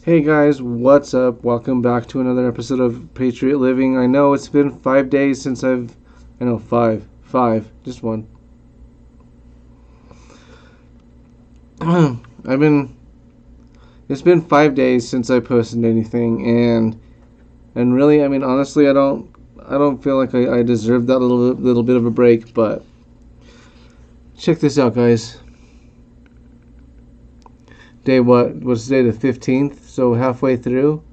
Hey guys, what's up? Welcome back to another episode of Patriot Living. I know it's been 5 days since I know, five, just one. It's been 5 days since I posted anything, and really, honestly, I don't feel like I deserve that little bit of a break, but check this out, guys. What's today, the 15th? So halfway through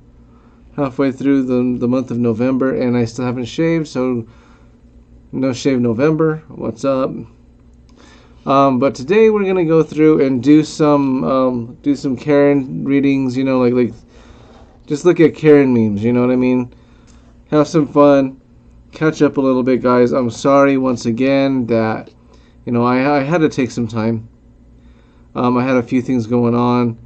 the month of November, and I still haven't shaved, so no shave November. What's up? But today we're gonna go through and do some Karen readings. Like just look at Karen memes. You know what I mean? Have some fun, catch up a little bit, guys. I'm sorry once again that I had to take some time. I had a few things going on.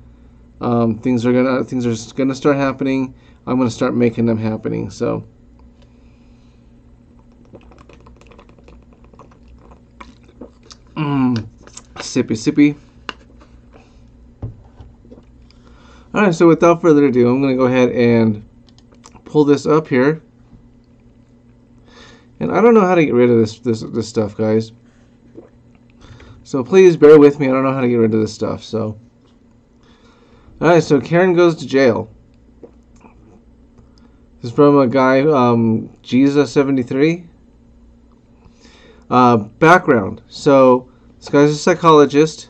Things are gonna start happening. I'm gonna start making them happening. So, sippy. All right. So without further ado, I'm gonna go ahead and pull this up here. And I don't know how to get rid of this stuff, guys. So please bear with me. I don't know how to get rid of this stuff. So, all right. So Karen goes to jail. This is from a guy, Jesus73. Background. So this guy's a psychologist.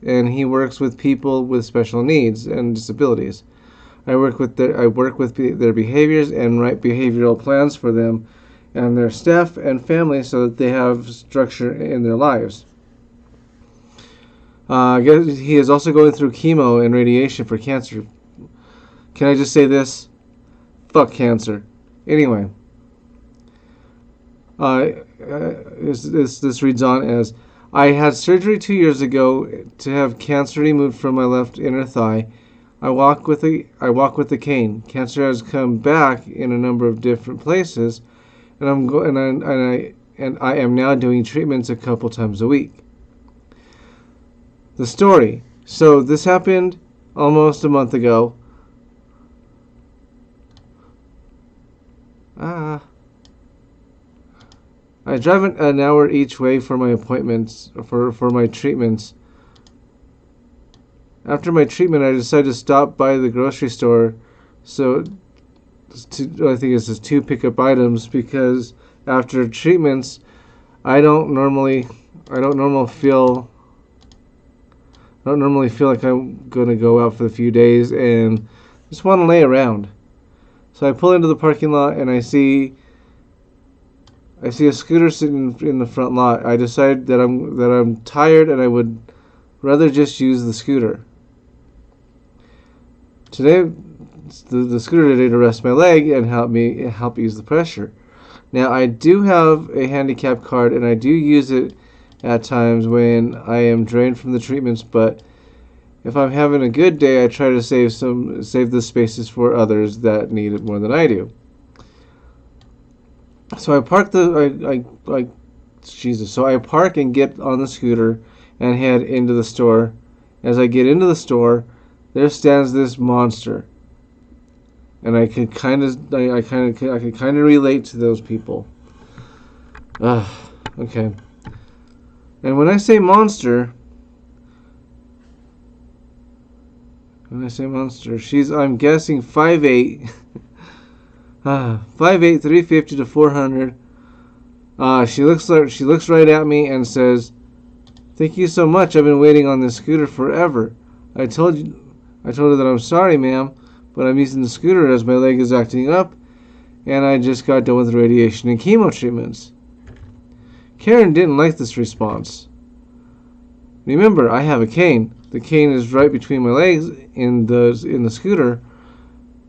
And he works with people with special needs and disabilities. I work with their behaviors and write behavioral plans for them and their staff and family so that they have structure in their lives. I guess he is also going through chemo and radiation for cancer. Can I just say this? Fuck cancer. Anyway, this reads on as, I had surgery 2 years ago to have cancer removed from my left inner thigh. I walk with a cane. Cancer has come back in a number of different places, and I am now doing treatments a couple times a week. The story. So this happened almost a month ago. I drive an hour each way for my appointments, for my treatments. After my treatment, I decided to stop by the grocery store, I think it says 2 pickup items, because after treatments, I don't normally feel like I'm gonna go out for a few days and just want to lay around. So I pull into the parking lot and I see a scooter sitting in the front lot. I decide that I'm tired and I would rather just use the scooter. Today, the scooter today to rest my leg and help ease the pressure. Now I do have a handicap card and I do use it at times when I am drained from the treatments, but if I'm having a good day, I try to save the spaces for others that need it more than I do. So I park I park and get on the scooter and head into the store. As I get into the store, there stands this monster, and I can kind of relate to those people. Okay. And when I say monster, I'm guessing 5'8", 5'8", 350 to 400. She looks right at me and says, "Thank you so much. I've been waiting on this scooter forever. I told her that I'm sorry, ma'am, but I'm using the scooter as my leg is acting up, and I just got done with radiation and chemo treatments." Karen didn't like this response. Remember, I have a cane. The cane is right between my legs in the scooter.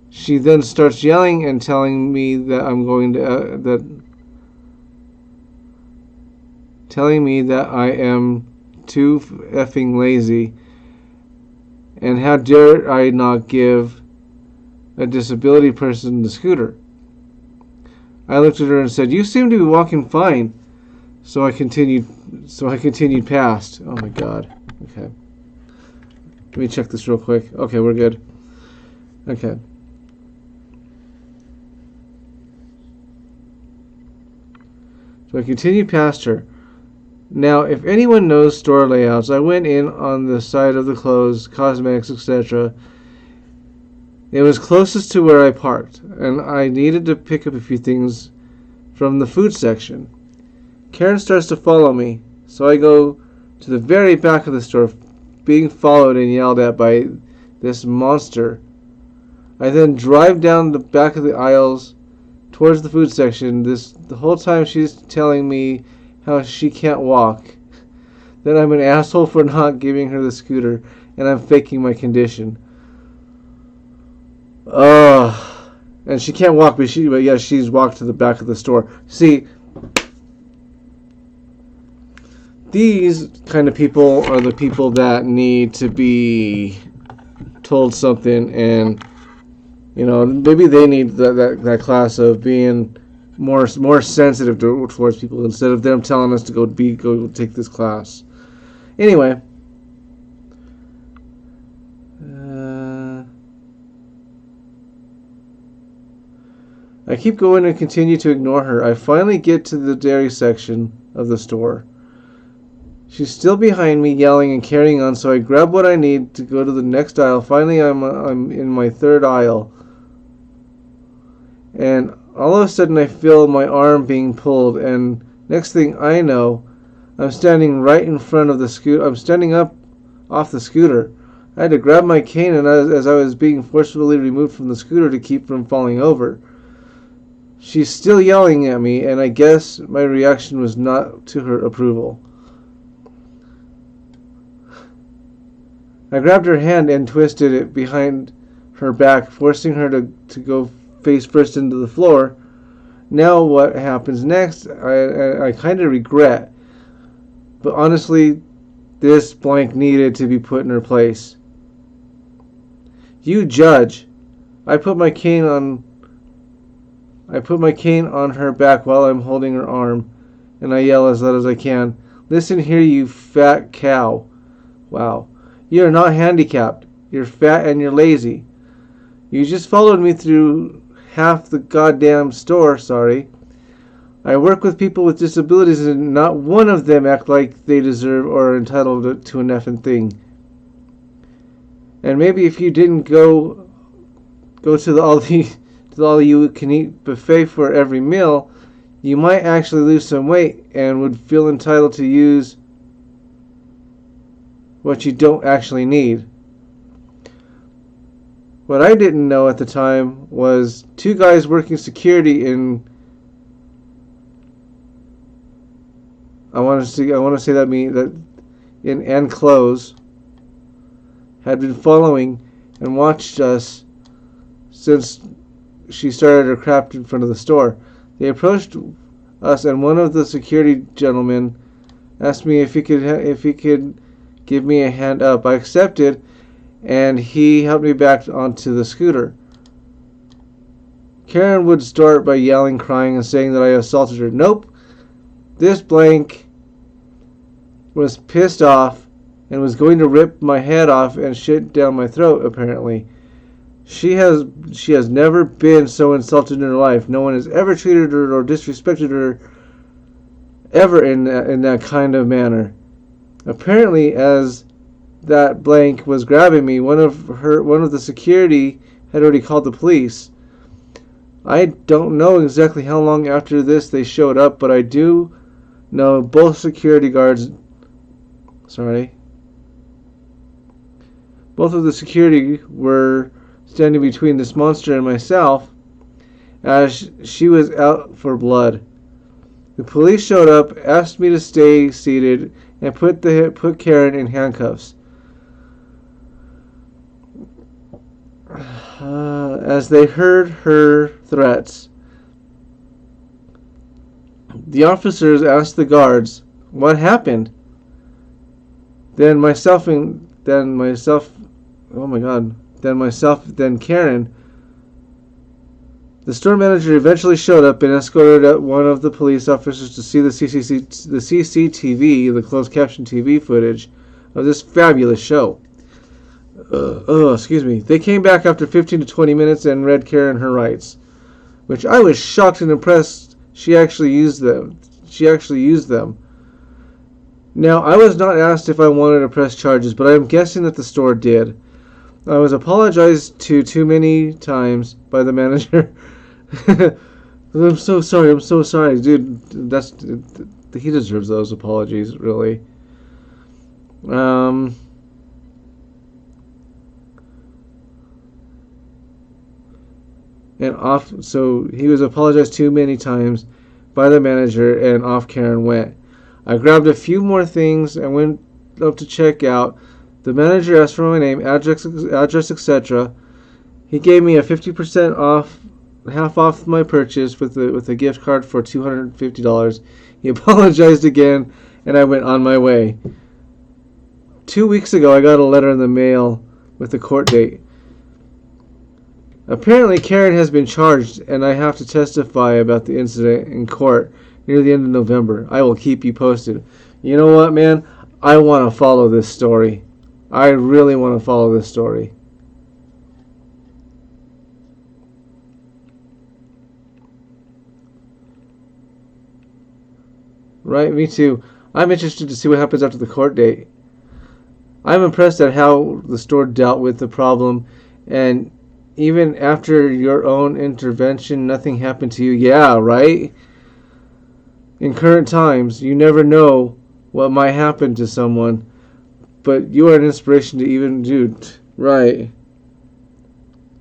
She then starts yelling and telling me that I am too effing lazy, and how dare I not give a disability person the scooter. I looked at her and said, "You seem to be walking fine." So I continued past. Oh my God. Okay. Let me check this real quick. Okay, we're good. Okay. So I continue past her. Now, if anyone knows store layouts, I went in on the side of the clothes, cosmetics, etc. It was closest to where I parked, and I needed to pick up a few things from the food section. Karen starts to follow me, so I go to the very back of the store, being followed and yelled at by this monster. I then drive down the back of the aisles towards the food section. The whole time she's telling me how she can't walk, that I'm an asshole for not giving her the scooter, and I'm faking my condition. And she can't walk, but she's walked to the back of the store. See, these kind of people are the people that need to be told something, and maybe they need that class of being more sensitive towards people instead of them telling us to go take this class. Anyway, I keep going and continue to ignore her. I finally get to the dairy section of the store. She's still behind me, yelling and carrying on, so I grab what I need to go to the next aisle. Finally, I'm in my third aisle. And all of a sudden, I feel my arm being pulled, and next thing I know, I'm standing right in front of the scooter. I'm standing up off the scooter. I had to grab my cane and as I was being forcefully removed from the scooter to keep from falling over. She's still yelling at me, and I guess my reaction was not to her approval. I grabbed her hand and twisted it behind her back, forcing her to go face first into the floor. Now what happens next, I kind of regret. But honestly, this blank needed to be put in her place. You judge. I put my cane on her back while I'm holding her arm, and I yell as loud as I can, "Listen here, you fat cow." Wow. You're not handicapped. You're fat and you're lazy. You just followed me through half the goddamn store, sorry. I work with people with disabilities and not one of them act like they deserve or are entitled to an effing thing. And maybe if you didn't go to the all-you-can-eat buffet for every meal, you might actually lose some weight and would feel entitled to use what you don't actually need. What I didn't know at the time was two guys working security in I want to say that in enclose had been following and watched us since she started her crap in front of the store. They approached us, and one of the security gentlemen asked me if he could give me a hand up. I accepted, and he helped me back onto the scooter. Karen would start by yelling, crying, and saying that I assaulted her. Nope. This blank was pissed off and was going to rip my head off and shit down my throat, apparently. She has never been so insulted in her life. No one has ever treated her or disrespected her ever in that kind of manner. Apparently, as that blank was grabbing me, one of the security had already called the police. I don't know exactly how long after this they showed up, but I do know both of the security were standing between this monster and myself, as she was out for blood. The police showed up, asked me to stay seated, and put Karen in handcuffs. As they heard her threats, the officers asked the guards, "What happened?" Then Karen. The store manager eventually showed up and escorted one of the police officers to see the CCTV, the closed caption TV footage of this fabulous show. Excuse me. They came back after 15 to 20 minutes and read Karen her rights, which I was shocked and impressed. She actually used them. Now, I was not asked if I wanted to press charges, but I am guessing that the store did. I was apologized to too many times by the manager. I'm so sorry, dude. He deserves those apologies, really. So he was apologized too many times by the manager, and off Karen went. I grabbed a few more things and went up to check out. The manager asked for my name, address, etc. He gave me a 50% off, half off my purchase with a gift card for $250. He apologized again, and I went on my way. 2 weeks ago, I got a letter in the mail with the court date. Apparently, Karen has been charged, and I have to testify about the incident in court near the end of November. I will keep you posted. You know what, man? I want to follow this story. I really want to follow this story. Right, me too. I'm interested to see what happens after the court date. I'm impressed at how the store dealt with the problem, and even after your own intervention, nothing happened to you. Yeah, right? In current times, you never know what might happen to someone, but you are an inspiration to even do. Right.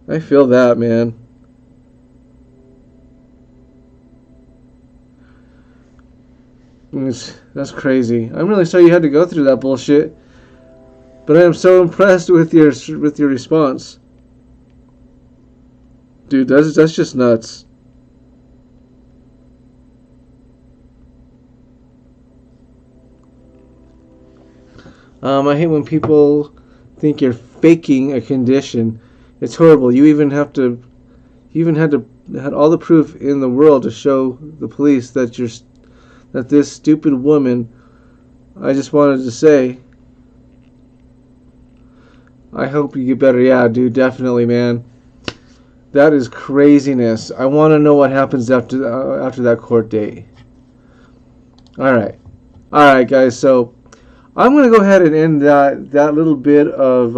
I feel that, man. That's crazy. I'm really sorry you had to go through that bullshit, but I am so impressed with your response. Dude, that's just nuts. I hate when people think you're faking a condition. It's horrible. You even had all the proof in the world to show the police that this stupid woman. I just wanted to say, I hope you get better. Yeah, dude, definitely, man. That is craziness. I want to know what happens after that court date. All right, guys. So I'm gonna go ahead and end that little bit of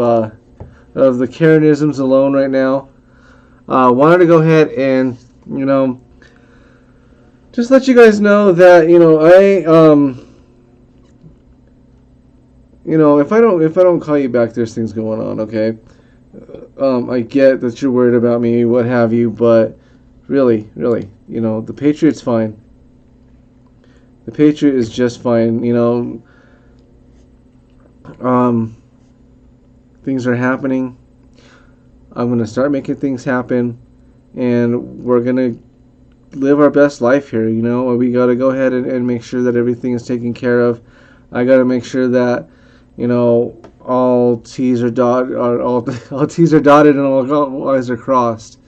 the Karenisms alone right now. Wanted to go ahead and just let you guys know that if I don't call you back, there's things going on. Okay. I get that you're worried about me, what have you, but really, the Patriot's fine. The Patriot is just fine. Things are happening. I'm going to start making things happen, and we're going to live our best life here. We got to go ahead and make sure that everything is taken care of. I got to make sure that, all T's are dotted, all T's are dotted, and all I's are crossed.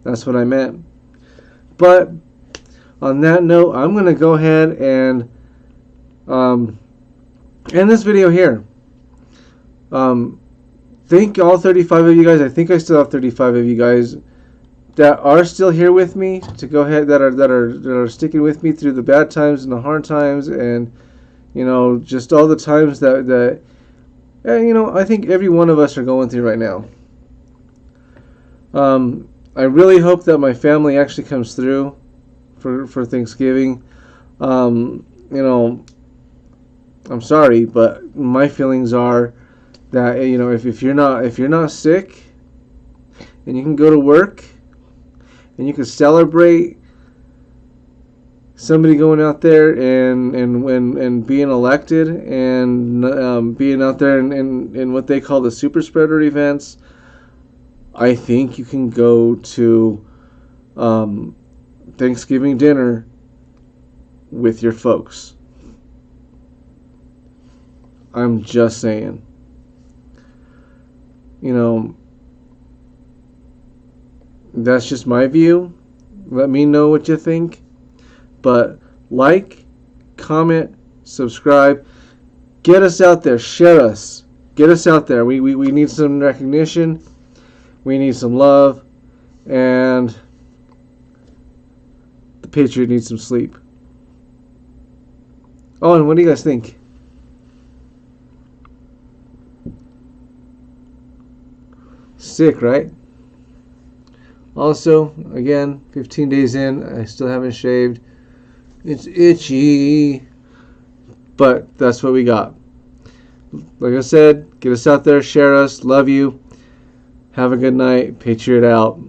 That's what I meant. But on that note, I'm going to go ahead and end this video here. Thank all 35 of you guys. I think I still have 35 of you guys that are still here with me, to go ahead, that are sticking with me through the bad times and the hard times, and just all the times that I think every one of us are going through right now. I really hope that my family actually comes through for Thanksgiving. I'm sorry, but my feelings are that if you're not sick and you can go to work and you can celebrate somebody going out there and being elected, and being out there in what they call the super spreader events, I think you can go to Thanksgiving dinner with your folks. I'm just saying. That's just my view. Let me know what you think. But like, comment, subscribe. Get us out there. Share us. Get us out there. We need some recognition. We need some love. And the Patriot needs some sleep. Oh, and what do you guys think? Sick, right? Also, again, 15 days in, I still haven't shaved. It's itchy. But that's what we got. Like I said, get us out there, share us, love you. Have a good night. Patriot out.